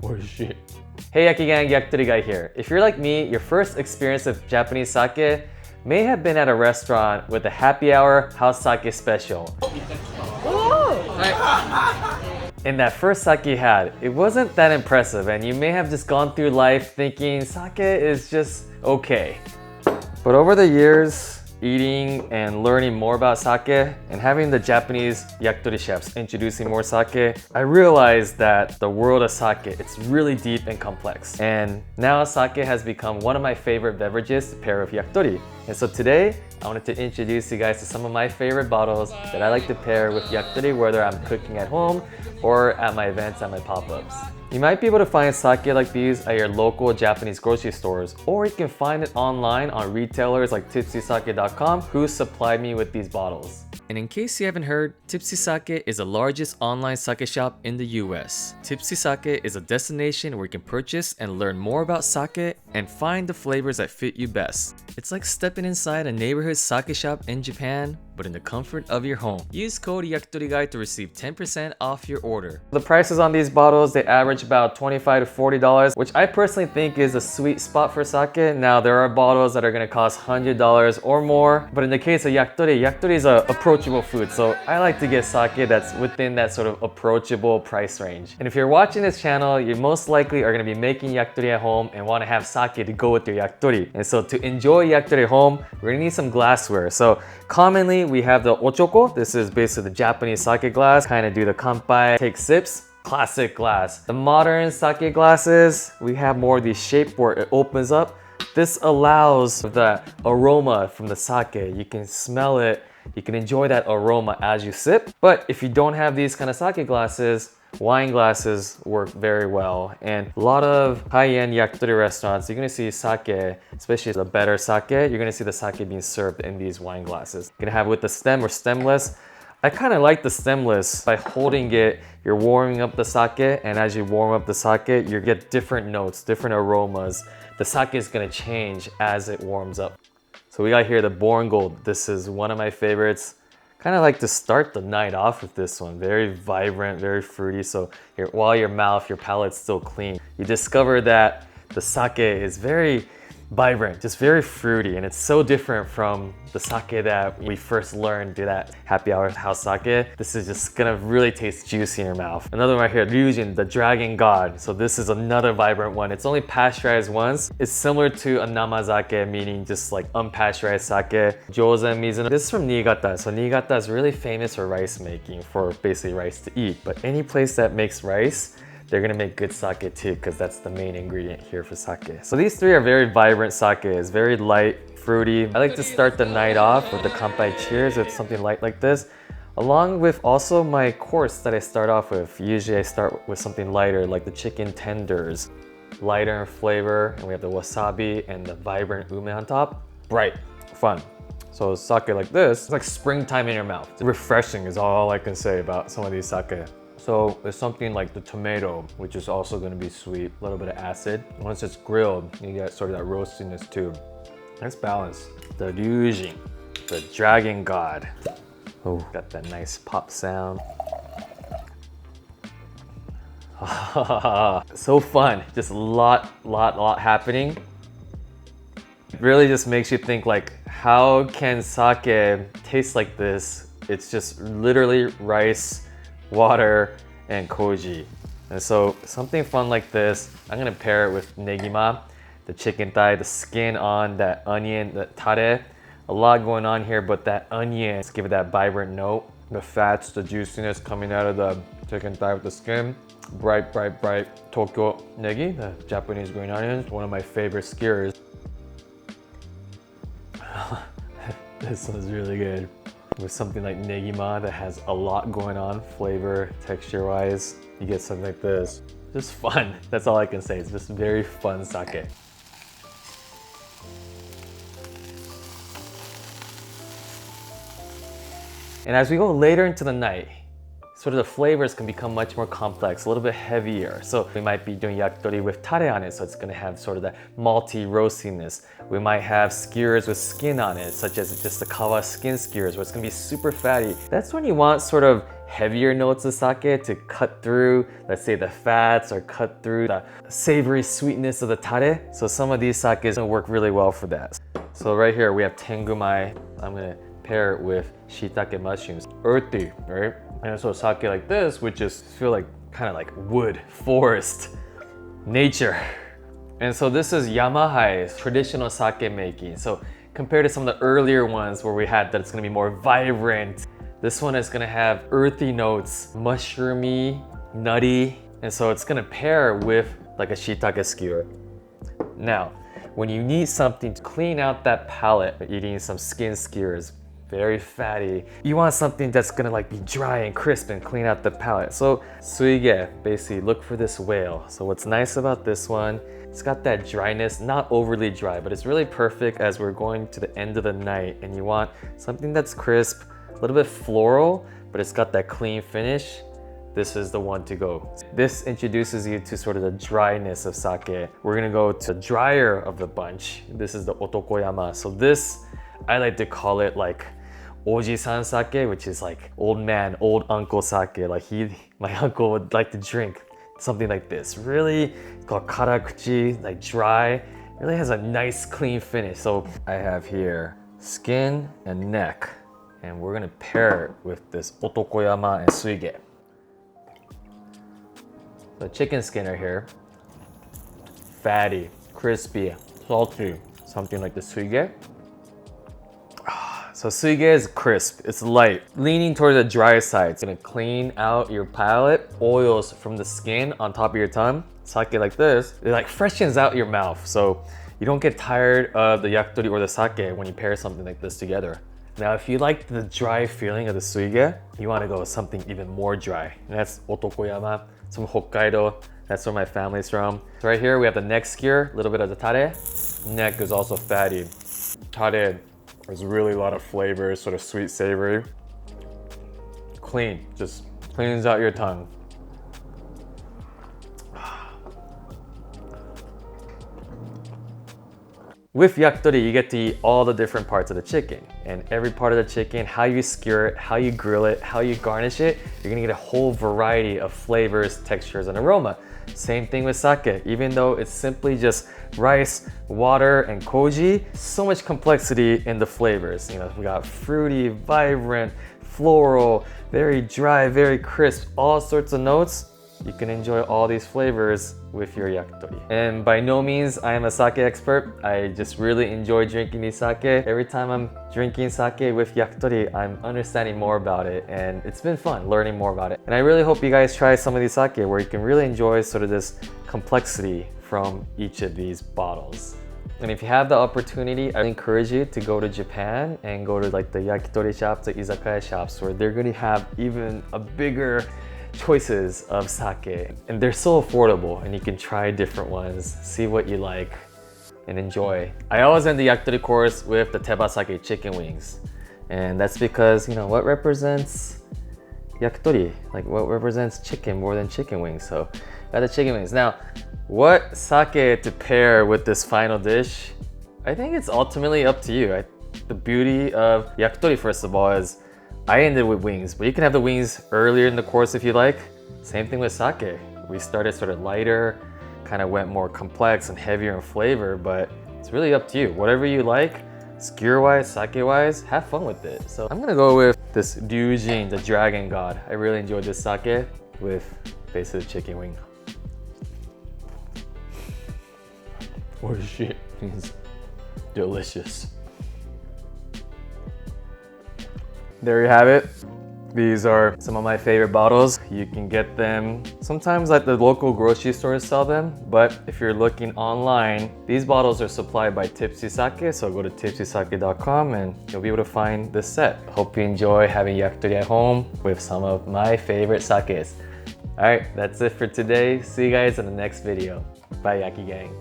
Oishii. Hey Yaki Gang, Yakitori guy here. If you're like me, your first experience of Japanese sake may have been at a restaurant with a happy hour house sake special. And that first sake you had, it wasn't that impressive and you may have just gone through life thinking sake is just okay. But over the years, eating and learning more about sake and having the Japanese yakitori chefs introducing more sake, I realized that the world of sake, it's really deep and complex. And now sake has become one of my favorite beverages to pair with yakitori. And so today, I wanted to introduce you guys to some of my favorite bottles that I like to pair with yakitori, whether I'm cooking at home or at my events, at my pop-ups. You might be able to find sake like these at your local Japanese grocery stores, or you can find it online on retailers like tipsysake.com who supplied me with these bottles. And in case you haven't heard, Tipsy Sake is the largest online sake shop in the US. Tipsy Sake is a destination where you can purchase and learn more about sake and find the flavors that fit you best. It's like stepping inside a neighborhood sake shop in Japan, but in the comfort of your home. Use code YAKITORI to receive 10% off your order. The prices on these bottles, they average about $25 to $40, which I personally think is a sweet spot for sake. Now, there are bottles that are gonna cost $100 or more, but in the case of yakitori, yakitori is an approachable food, so I like to get sake that's within that sort of approachable price range. And if you're watching this channel, you most likely are gonna be making yakitori at home and wanna have sake to go with your yakitori. And so to enjoy yakitori at home, we're gonna need some glassware. So commonly, we have the ochoko. This is basically the Japanese sake glass. Kind of do the kanpai, take sips. Classic glass. The modern sake glasses, we have more of the shape where it opens up. This allows the aroma from the sake. You can smell it. You can enjoy that aroma as you sip. But if you don't have these kind of sake glasses, wine glasses work very well. And a lot of high-end yakitori restaurants, you're gonna see sake, especially the better sake, you're gonna see the sake being served in these wine glasses. You're gonna have with the stem or stemless. I kind of like the stemless. By holding it, you're warming up the sake, and as you warm up the sake, you get different notes, different aromas. The sake is gonna change as it warms up. So we got here the Born Gold. This is one of my favorites. Kind of like to start the night off with this one. Very vibrant, very fruity. So while your mouth, your palate's still clean, you discover that the sake is very vibrant, just very fruity, and it's so different from the sake that we first learned through that happy hour house sake. This is just gonna really taste juicy in your mouth. Another one right here, Ryujin, the Dragon God. So this is another vibrant one. It's only pasteurized once. It's similar to a namazake, meaning just like unpasteurized sake. Jozen Mizuno. This is from Niigata. So Niigata is really famous for rice making, for basically rice to eat. But any place that makes rice, they're gonna make good sake too, because that's the main ingredient here for sake. So these three are very vibrant sakes, very light, fruity. I like to start the night off with the kanpai cheers with something light like this, along with also my course that I start off with. Usually I start with something lighter, like the chicken tenders. Lighter in flavor, and we have the wasabi and the vibrant ume on top. Bright, fun. So sake like this, it's like springtime in your mouth. Refreshing is all I can say about some of these sake. So there's something like the tomato, which is also gonna be sweet, a little bit of acid. Once it's grilled, you get sort of that roastiness too. Nice balance. The Ryujin, the Dragon God. Oh, got that nice pop sound. So fun, just a lot happening. It really just makes you think like, how can sake taste like this? It's just literally rice, water, and koji. And so something fun like this, I'm gonna pair it with negima, the chicken thigh, the skin on that onion, the tare. A lot going on here, but that onion, let's give it that vibrant note. The fats, the juiciness coming out of the chicken thigh with the skin. Bright Tokyo negi, the Japanese green onions, one of my favorite skewers. This one's really good. With something like negima that has a lot going on, flavor, texture wise, you get something like this. Just fun, that's all I can say. It's just very fun sake. And as we go later into the night, sort of the flavors can become much more complex, a little bit heavier. So we might be doing yakitori with tare on it, so it's gonna have sort of that malty roastiness. We might have skewers with skin on it, such as just the kawa skin skewers, where it's gonna be super fatty. That's when you want sort of heavier notes of sake to cut through, let's say, the fats, or cut through the savory sweetness of the tare. So some of these sakes will work really well for that. So right here we have tengumai. I'm gonna pair it with shiitake mushrooms. Earthy, right? And so sake like this would just feel like kind of like wood, forest, nature. And so this is Yamahai's traditional sake making. So compared to some of the earlier ones where we had that it's gonna be more vibrant, this one is gonna have earthy notes, mushroomy, nutty. And so it's gonna pair with like a shiitake skewer. Now, when you need something to clean out that palate, eating some skin skewers, very fatty, you want something that's gonna like be dry and crisp and clean out the palate. So suige, basically look for this whale. So what's nice about this one, it's got that dryness, not overly dry, but it's really perfect as we're going to the end of the night and you want something that's crisp, a little bit floral, but it's got that clean finish. This is the one to go. This introduces you to sort of the dryness of sake. We're gonna go to the drier of the bunch. This is the otokoyama. So this, I like to call it like oji-san sake, which is like old man, old uncle sake. Like my uncle would like to drink something like this. Really called karakuchi, like dry. Really has a nice clean finish. So I have here skin and neck, and we're gonna pair it with this otokoyama and suige. The chicken skin right here, fatty, crispy, salty, something like the suige. So suige is crisp, it's light, leaning towards the dry side. It's gonna clean out your palate, oils from the skin on top of your tongue. Sake like this, it like freshens out your mouth, so you don't get tired of the yakitori or the sake when you pair something like this together. Now, if you like the dry feeling of the suige, you wanna go with something even more dry. And that's otokoyama. It's from Hokkaido. That's where my family's from. So right here we have the neck skewer, a little bit of the tare. Neck is also fatty. Tare, there's really a lot of flavors, sort of sweet, savory. Clean, just cleans out your tongue. With yakitori, you get to eat all the different parts of the chicken. And every part of the chicken, how you skewer it, how you grill it, how you garnish it, you're gonna get a whole variety of flavors, textures, and aroma. Same thing with sake. Even though it's simply just rice, water, and koji, so much complexity in the flavors. You know, we got fruity, vibrant, floral, very dry, very crisp, all sorts of notes. You can enjoy all these flavors with your yakitori. And by no means I am a sake expert. I just really enjoy drinking these sake. Every time I'm drinking sake with yakitori, I'm understanding more about it, and it's been fun learning more about it. And I really hope you guys try some of these sake where you can really enjoy sort of this complexity from each of these bottles. And if you have the opportunity, I encourage you to go to Japan and go to like the yakitori shops, the izakaya shops, where they're gonna have even a bigger choices of sake, and they're so affordable, and you can try different ones, see what you like, and enjoy. I always end the yakitori course with the tebasake chicken wings, and that's because, you know, what represents yakitori? Like, what represents chicken more than chicken wings? So got the chicken wings. Now, what sake to pair with this final dish? I think it's ultimately up to you. The beauty of yakitori, first of all, is I ended with wings, but you can have the wings earlier in the course if you like. Same thing with sake. We started sort of lighter, kind of went more complex and heavier in flavor, but it's really up to you. Whatever you like, skewer-wise, sake-wise, have fun with it. So I'm gonna go with this Ryujin, the dragon god. I really enjoyed this sake with basically chicken wing. Oh shit, it's delicious. There you have it. These are some of my favorite bottles. You can get them sometimes at the local grocery stores sell them, but if you're looking online, these bottles are supplied by Tipsy Sake, so go to tipsysake.com and you'll be able to find this set. Hope you enjoy having yakitori at home with some of my favorite sakes. All right, that's it for today. See you guys in the next video. Bye, Yaki Gang.